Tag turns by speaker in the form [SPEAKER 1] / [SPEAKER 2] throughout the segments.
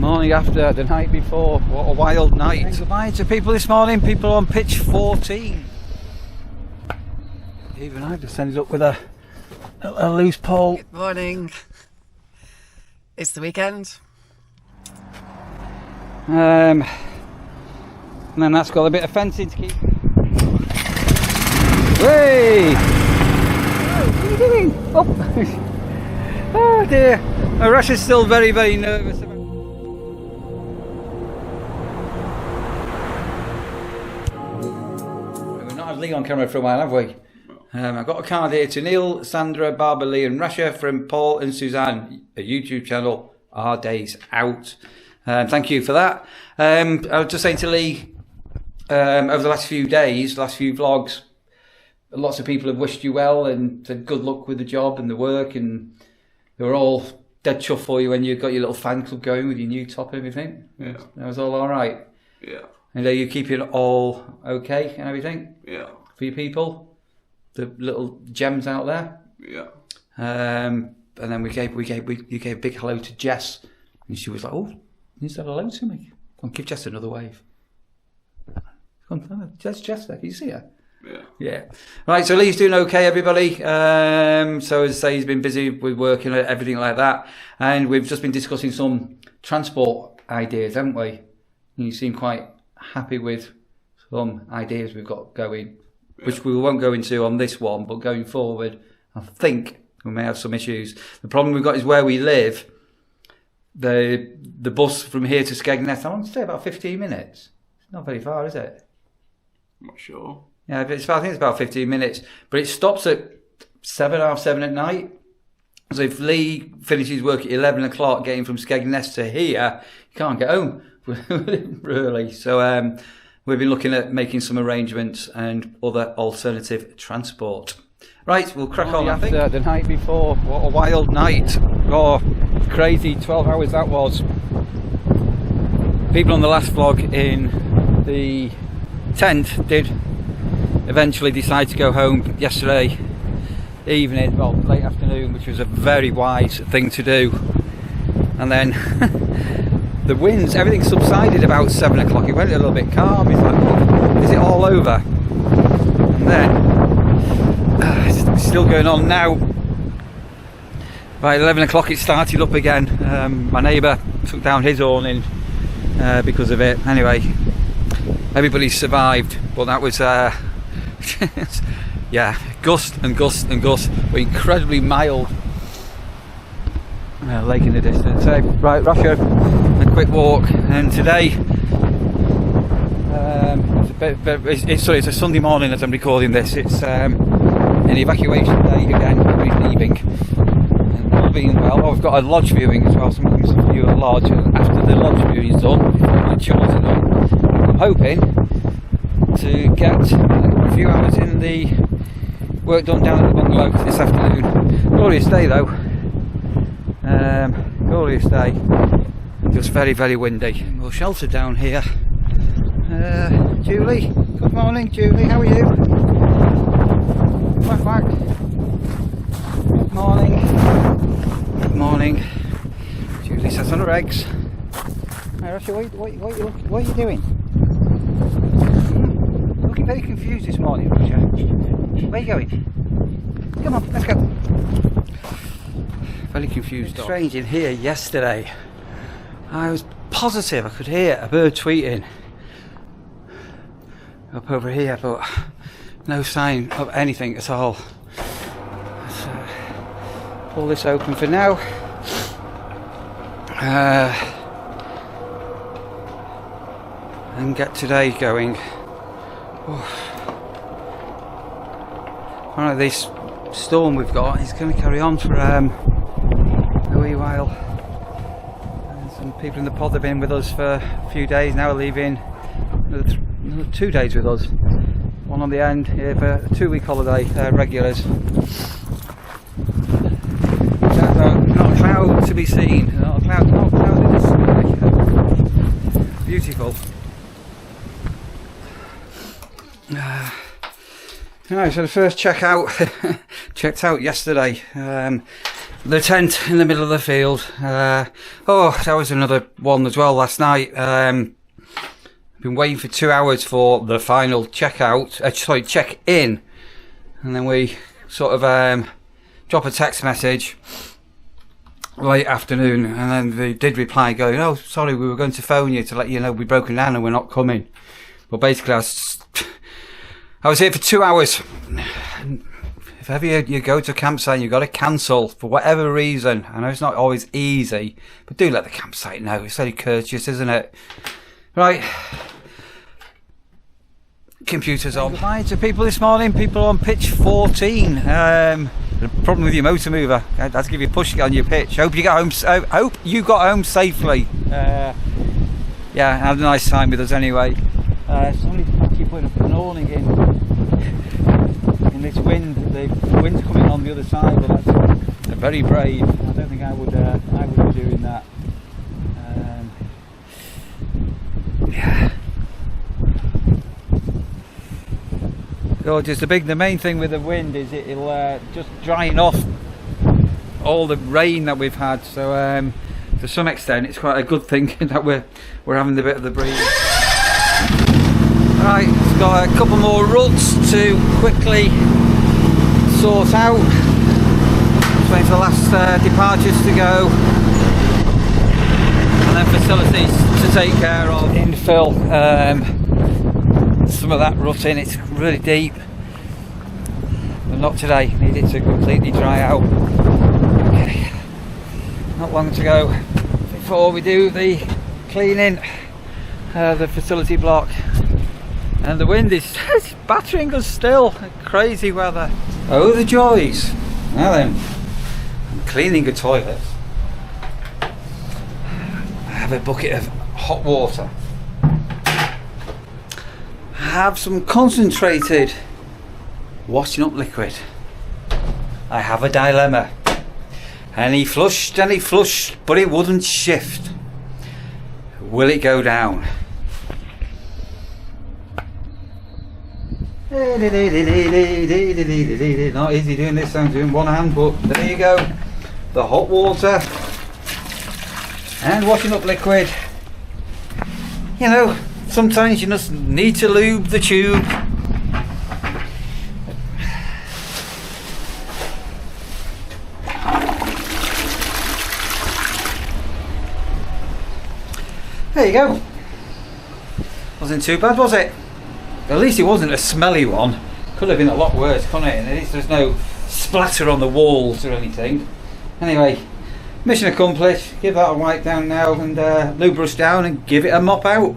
[SPEAKER 1] Morning after the night before. What a wild night. Saying goodbye to people this morning, people on pitch 14. Even I just ended up with a loose pole.
[SPEAKER 2] Good morning. It's the weekend.
[SPEAKER 1] And then that's got a bit of fencing to keep. Hey! What are you doing? Oh, oh dear. Rush is still very, very nervous about. We've not had Lee on camera for a while, have we? I've got a card here to Neil, Sandra, Barbara, Lee and Rasha from Paul and Suzanne, a YouTube channel, Our Days Out. Thank you for that. I was just saying to Lee, over the last few days, last few vlogs, lots of people have wished you well and said good luck with the job and the work, and they were all dead chuffed for you when you got your little fan club going with your new top and everything. Yeah. That was all right?
[SPEAKER 3] Yeah.
[SPEAKER 1] And are you keeping it all okay and everything?
[SPEAKER 3] Yeah. For
[SPEAKER 1] your people? The little gems out there?
[SPEAKER 3] Yeah.
[SPEAKER 1] And then you gave a big hello to Jess, and she was like, "Oh, you said hello to me. Come on, give Jess another wave." Come on, Jess there. Can you see her?
[SPEAKER 3] Yeah.
[SPEAKER 1] Yeah. Right, so Lee's doing okay, everybody. So as I say, he's been busy with work and everything like that. And we've just been discussing some transport ideas, haven't we? And you seem quite happy with some ideas we've got going, which we won't go into on this one, but going forward, I think we may have some issues. The problem we've got is where we live. The bus from here to Skegness, I want to say about 15 minutes. It's not very far, is it?
[SPEAKER 3] I'm not sure.
[SPEAKER 1] Yeah, I think it's about 15 minutes, but it stops at 7:30 at night. So if Lee finishes work at 11 o'clock, getting from Skegness to here, you can't get home really. So we've been looking at making some arrangements and other alternative transport. Right, we'll crack on. After the night before, what a wild night! Oh, crazy 12 hours that was. People on the last vlog in the tent did eventually decide to go home yesterday evening, well, late afternoon, which was a very wise thing to do. And then the winds, everything subsided about 7 o'clock. It went a little bit calm. It's like, oh, is it all over? And then it's still going on now. By 11 o'clock it started up again. My neighbour took down his awning because of it. Anyway, everybody survived, but that was yeah, gust and gust and gust, but incredibly mild. Lake in the distance. So, right, Russia, a quick walk, and today it's a Sunday morning as I'm recording this. It's an evacuation day again. We're leaving, and all being well. Oh, we've got a lodge viewing as well. So I'm going to view a lodge, and after the lodge viewing is done, before the chores are done, I'm hoping to get a few hours in the work done down at the bungalow this afternoon. Glorious day though. Glorious day. Just very, very windy. We'll shelter down here. Julie, good morning, Julie. How are you? Quack quack. Good morning. Good morning. Julie sits on her eggs. Hey, Russia, what are you doing? Looking very confused this morning, Roger. Where are you going? Come on, let's go. Very confused. Strange in here yesterday. I was positive I could hear a bird tweeting up over here, but no sign of anything at all. Let's pull this open for now. And get today going. Alright, this storm we've got is going to carry on for a wee while. Some people in the pod have been with us for a few days now, leaving another 2 days with us. One on the end here for a 2-week holiday, regulars. Not a cloud to be seen, not a cloud in the sky. Beautiful. Right, so the first checked out yesterday. the tent in the middle of the field. Oh, that was another one as well last night. Been waiting for 2 hours for the final check-in, and then we sort of drop a text message late afternoon, and then they did reply going, "Oh, sorry, we were going to phone you to let you know we've broken down and we're not coming." But basically, I was here for 2 hours. If ever you go to a campsite and you've got to cancel for whatever reason, I know it's not always easy, but do let the campsite know. It's very courteous, isn't it? Right. Computers on. Goodbye to people this morning. People on pitch 14. The problem with your motor mover. I had to give you a push on your pitch. Hope you got home. Hope you got home safely. Yeah, had a nice time with us anyway. Somebody's actually putting up an awning in this wind. The wind's coming on the other side, but that's very brave. I don't think I would be doing that. Yeah. Gorgeous. The main thing with the wind is it'll just drying off all the rain that we've had. So to some extent, it's quite a good thing that we're having a bit of the breeze. Right, it's got a couple more ruts to quickly sort out. Just waiting for the last departures to go, and then facilities to take care of. Infill some of that rutting. It's really deep, but not today. Need it to completely dry out. Okay, not long to go before we do the cleaning the facility block. And the wind is battering us still. Crazy weather. Oh, the joys. Now then, I'm cleaning the toilets. I have a bucket of hot water. I have some concentrated washing up liquid. I have a dilemma. And he flushed, but it wouldn't shift. Will it go down? Not easy doing this, I'm doing one hand, but there you go. The hot water and washing up liquid. You know, sometimes you just need to lube the tube. There you go. Wasn't too bad, was it? At least it wasn't a smelly one. Could have been a lot worse, couldn't it? And at least there's no splatter on the walls or anything. Anyway, mission accomplished. Give that a wipe down now and lube brush down and give it a mop out.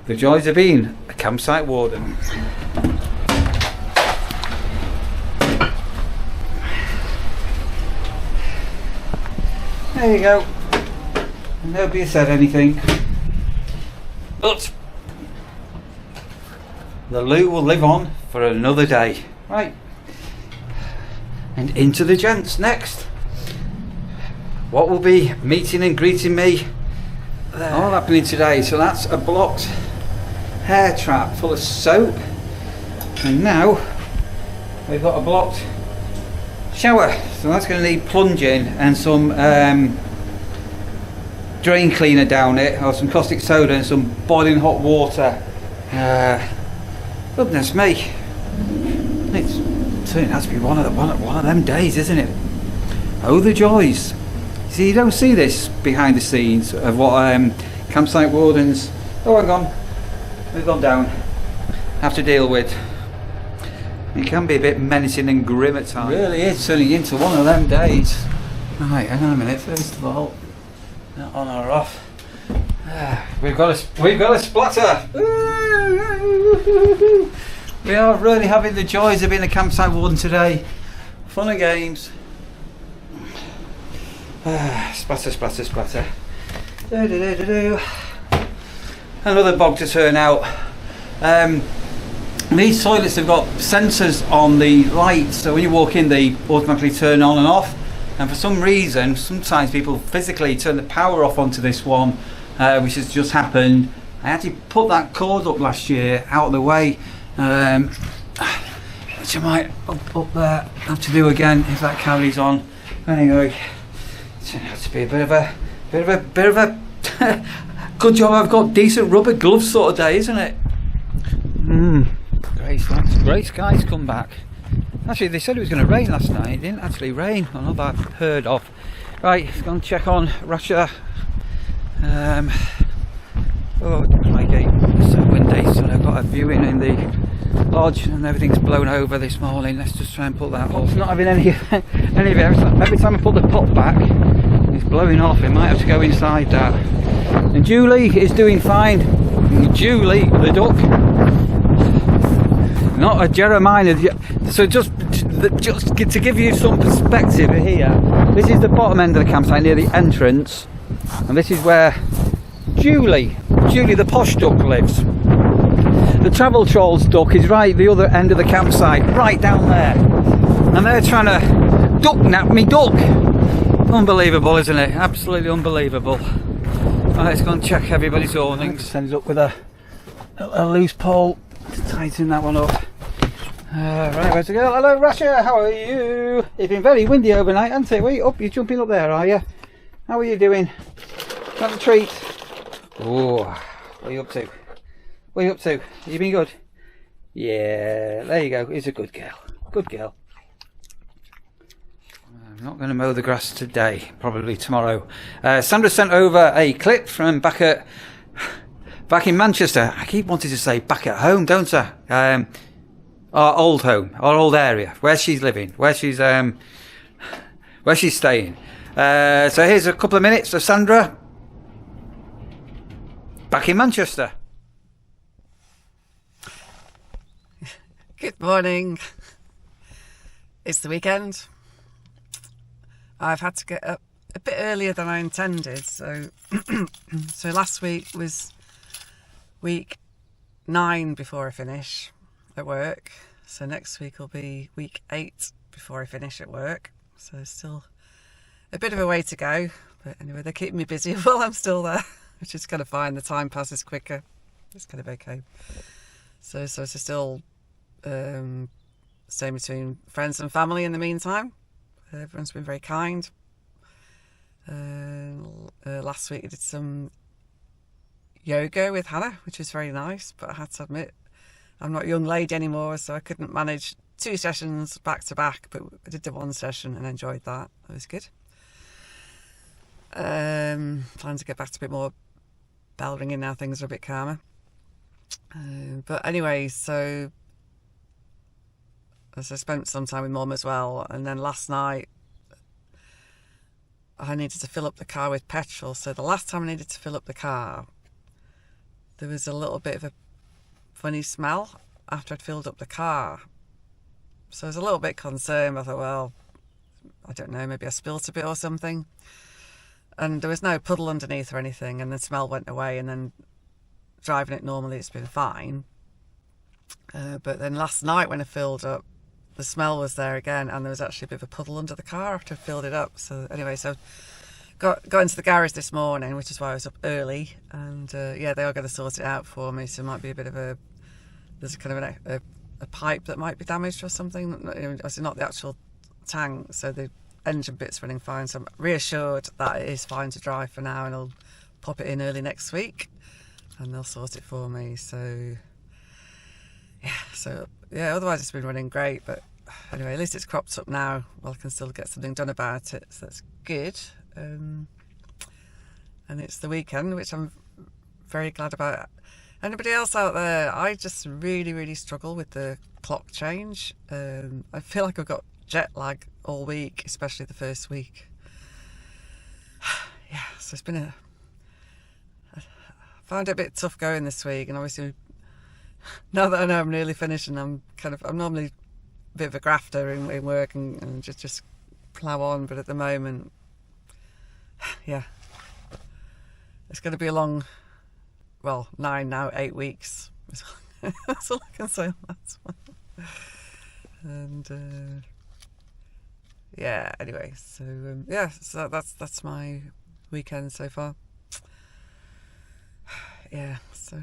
[SPEAKER 1] The joys of being a campsite warden. There you go. Nobody said anything. But the loo will live on for another day. Right. And into the gents next. What will be meeting and greeting me all happening today. So that's a blocked hair trap full of soap. And now we've got a blocked shower. So that's going to need plunging and some drain cleaner down it, or some caustic soda and some boiling hot water. Goodness me, it's turning out to be one of them days, isn't it? Oh, the joys. See, you don't see this behind the scenes of what campsite wardens, oh hang on, we've gone down, have to deal with. It can be a bit menacing and grim at times. It really is turning into one of them days. Right, hang on a minute, first of all, on or off. We've got a splatter. We are really having the joys of being a campsite warden today. Fun and games. Splatter, splatter, splatter. Another bog to turn out. These toilets have got sensors on the lights, so when you walk in they automatically turn on and off. And for some reason, sometimes people physically turn the power off onto this one, which has just happened. I actually put that cord up last year out of the way, which I might up there have to do again if that carries on. Anyway, it turned out to be a bit of a good job I've got decent rubber gloves sort of day, isn't it? Grey skies come back. Actually, they said it was going to rain last night. It didn't actually rain, or not that I've heard of. Right, let's go and check on Russia. Oh, my gate is so windy, so I've got a viewing in the lodge and everything's blown over this morning. Let's just try and pull that off. It's not having any of it. Every time I put the pot back, it's blowing off. It might have to go inside that. And Julie is doing fine. Julie, the duck. Not a Jeremiah. So just to give you some perspective here, this is the bottom end of the campsite near the entrance, and this is where Julie the posh duck lives. The travel trolls duck is right the other end of the campsite, right down there, and they're trying to duck nap me duck. Unbelievable, isn't it? Absolutely unbelievable. Right, let's go and check everybody's awnings. Ended up with a loose pole to tighten that one up. Right, where's the girl? Hello, Russia, how are you? It's been very windy overnight, hasn't it? You're jumping up there, are you? How are you doing? Got the treat? Oh, what are you up to? What are you up to? You been good? Yeah, there you go. He's a good girl. Good girl. I'm not going to mow the grass today. Probably tomorrow. Sandra sent over a clip from back in Manchester. I keep wanting to say back at home, don't I? Our old home, our old area, where she's living, where she's staying. So here's a couple of minutes of Sandra back in Manchester.
[SPEAKER 2] Good morning. It's the weekend. I've had to get up a bit earlier than I intended, so so last week was week 9 before I finish at work, so next week will be week 8 before I finish at work, so still a bit of a way to go, but anyway, they're keeping me busy while I'm still there, which is kind of fine. The time passes quicker. It's kind of okay. So it's still staying between friends and family in the meantime. Everyone's been very kind. Last week I did some yoga with Hannah, which was very nice, but I had to admit I'm not a young lady anymore, so I couldn't manage 2 sessions back to back, but I did the 1 session and enjoyed that. It was good. Planning to get back to a bit more bell ringing now, things are a bit calmer. But anyway, so as I spent some time with Mum as well, and then last night I needed to fill up the car with petrol. So the last time I needed to fill up the car, there was a little bit of a funny smell after I'd filled up the car. So I was a little bit concerned. I thought, well, I don't know, maybe I spilt a bit or something. And there was no puddle underneath or anything, and the smell went away, and then driving it normally it's been fine. But then last night when I filled up, the smell was there again, and there was actually a bit of a puddle under the car after I filled it up. So anyway, so got into the garage this morning, which is why I was up early, and yeah, they are going to sort it out for me. So it might be a bit of there's kind of a pipe that might be damaged or something. Obviously not the actual tank, so the engine bit's running fine. So I'm reassured that it is fine to drive for now, and I'll pop it in early next week, and they'll sort it for me. So yeah, otherwise it's been running great, but anyway, at least it's cropped up now. Well, I can still get something done about it, so that's good. And it's the weekend, which I'm very glad about. Anybody else out there? I just really struggle with the clock change. I feel like I've got jet lag all week, especially the first week. Yeah, so it's been I found it a bit tough going this week, and obviously now that I know I'm nearly finished, and I'm normally a bit of a grafter in work and just plough on, but at the moment, yeah, it's going to be a long, well, 9 now, 8 weeks. That's all I can say on that one. And yeah, anyway, so yeah, so that's my weekend so far. Yeah, so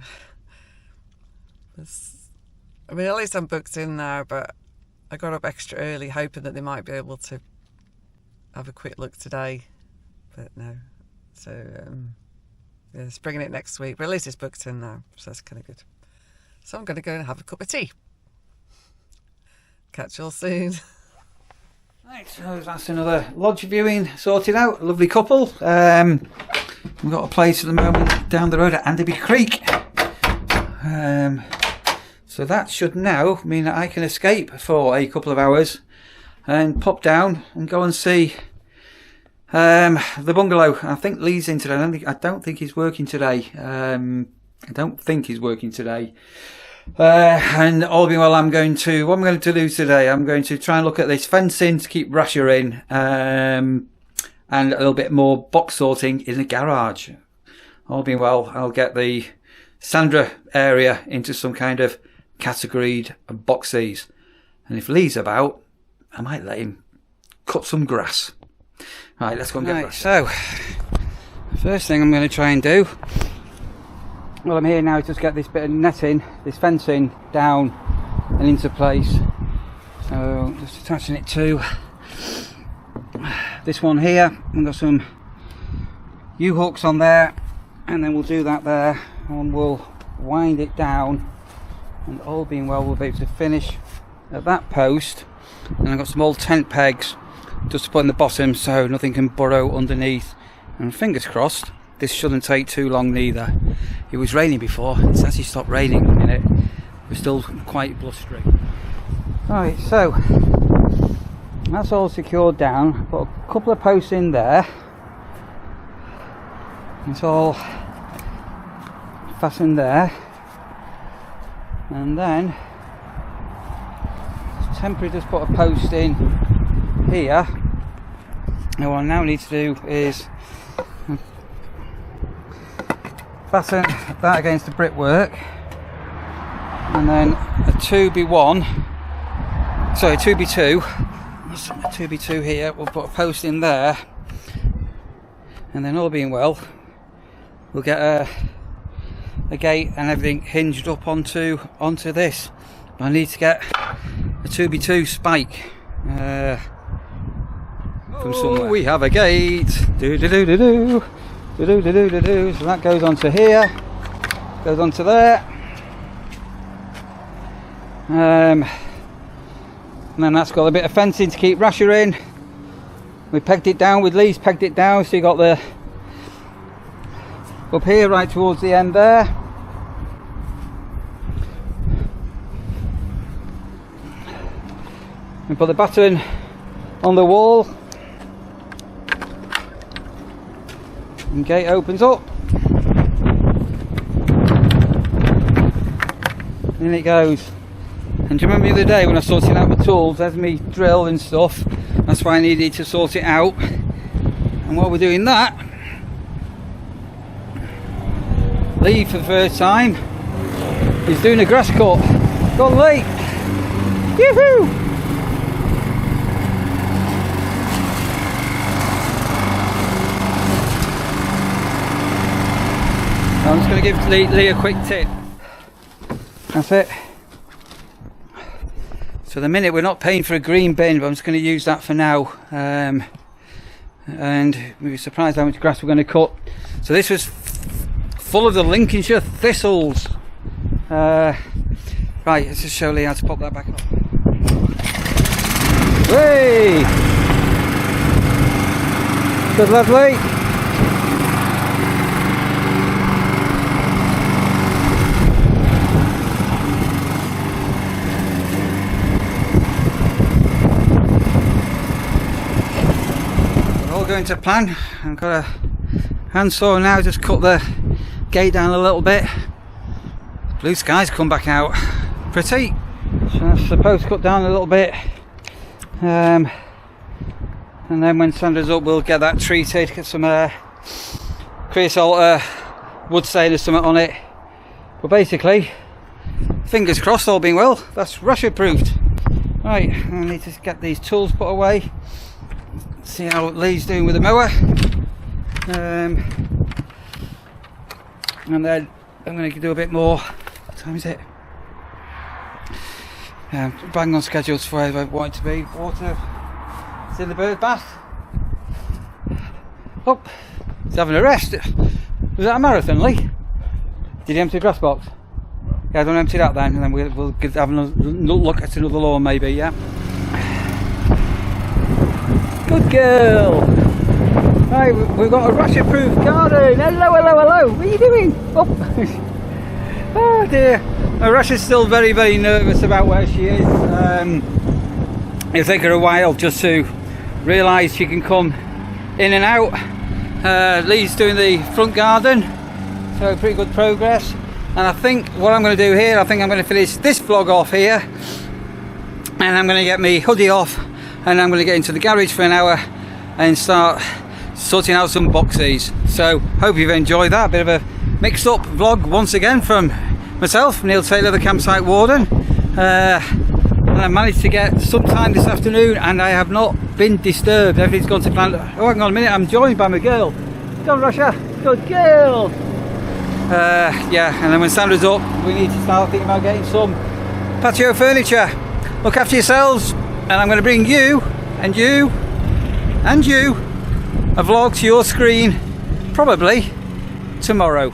[SPEAKER 2] I mean, at least I'm booked in now, but I got up extra early hoping that they might be able to have a quick look today, but no. So yeah, it's bringing it next week, but at least it's booked in now, so that's kind of good. So I'm going to go and have a cup of tea. Catch you all soon.
[SPEAKER 1] Right, so that's another lodge viewing sorted out. A lovely couple. We've got a place at the moment down the road at Andaby Creek. So that should now mean that I can escape for a couple of hours and pop down and go and see the bungalow. I think Lee's in today. I don't think he's working today. And all being well, what I'm going to do today, I'm going to try and look at this fencing to keep Rasher in, and a little bit more box sorting in the garage. All being well, I'll get the Sandra area into some kind of categoried boxes, and if Lee's about, I might let him cut some grass. Right, let's go and get grass. So, the first thing I'm going to try and do, well, I'm here now to just get this bit of netting, this fencing down and into place. So just attaching it to this one here. We've got some U-hooks on there, and then we'll do that there, and we'll wind it down, and all being well, we'll be able to finish at that post. And I've got some old tent pegs just to put in the bottom so nothing can burrow underneath, and fingers crossed this shouldn't take too long neither. It was raining before, it's actually stopped raining in a minute. We're still quite blustery. Right, so that's all secured down. Put a couple of posts in there. It's all fastened there. And then temporarily just put a post in here. And what I now need to do is fasten that against the brickwork, and then a 2x1, sorry, 2x2, a 2x2 here. We'll put a post in there, and then all being well, we'll get a gate and everything hinged up onto this. But I need to get a 2x2 spike from somewhere. We have a gate. So that goes onto here, goes onto there, and then that's got a bit of fencing to keep Rasher in. We pegged it down with Lee's pegged it down, so you got the up here right towards the end there. We put the batten on the wall. And gate opens up, in it goes. And do you remember the other day when I sorted out the tools? There's me drill and stuff. That's why I needed to sort it out. And while we're doing that, Lee for the first time is doing a grass cut. Gone late. Yoo-hoo! I'm just going to give Lee a quick tip. That's it. So the minute we're not paying for a green bin, but I'm just going to use that for now. And we'll be surprised how much grass we're going to cut. So this was full of the Lincolnshire thistles. Right, let's just show Lee how to pop that back up. Hey! Good, lovely. Going to plan. I've got a handsaw now, just cut the gate down a little bit. Blue skies come back out pretty, so that's the post cut down a little bit, and then when Sandra's up we'll get that treated, get some creosote wood stain or something on it. But basically, fingers crossed, all being well, that's Rasher proofed. Right, I need to get these tools put away. See how Lee's doing with the mower, and then I'm going to do a bit more. What time is it? Bang on schedules for where I want it to be. Water, it's in the bird bath. Oh, he's having a rest. Was that a marathon, Lee? Did you empty the grass box? Yeah, don't empty that then, and then we'll have another look at another lawn maybe, yeah? Good girl! Right, we've got a rash-proof garden. Hello, hello, hello! What are you doing? Oh, oh dear. Rash is still very, very nervous about where she is. It'll take her a while just to realise she can come in and out. Lee's doing the front garden, so pretty good progress. And I think what I'm going to do here, I think I'm going to finish this vlog off here, and I'm going to get my hoodie off, and I'm going to get into the garage for an hour and start sorting out some boxes. So hope you've enjoyed that. Bit of a mixed up vlog once again from myself, Neil Taylor, the campsite warden. And I managed to get some time this afternoon, and I have not been disturbed. Everything's gone to plan. Oh, hang on a minute, I'm joined by my girl. Go on, Russia, good girl. Yeah, and then when Sandra's up, we need to start thinking about getting some patio furniture. Look after yourselves, and I'm going to bring you and you and you a vlog to your screen probably tomorrow.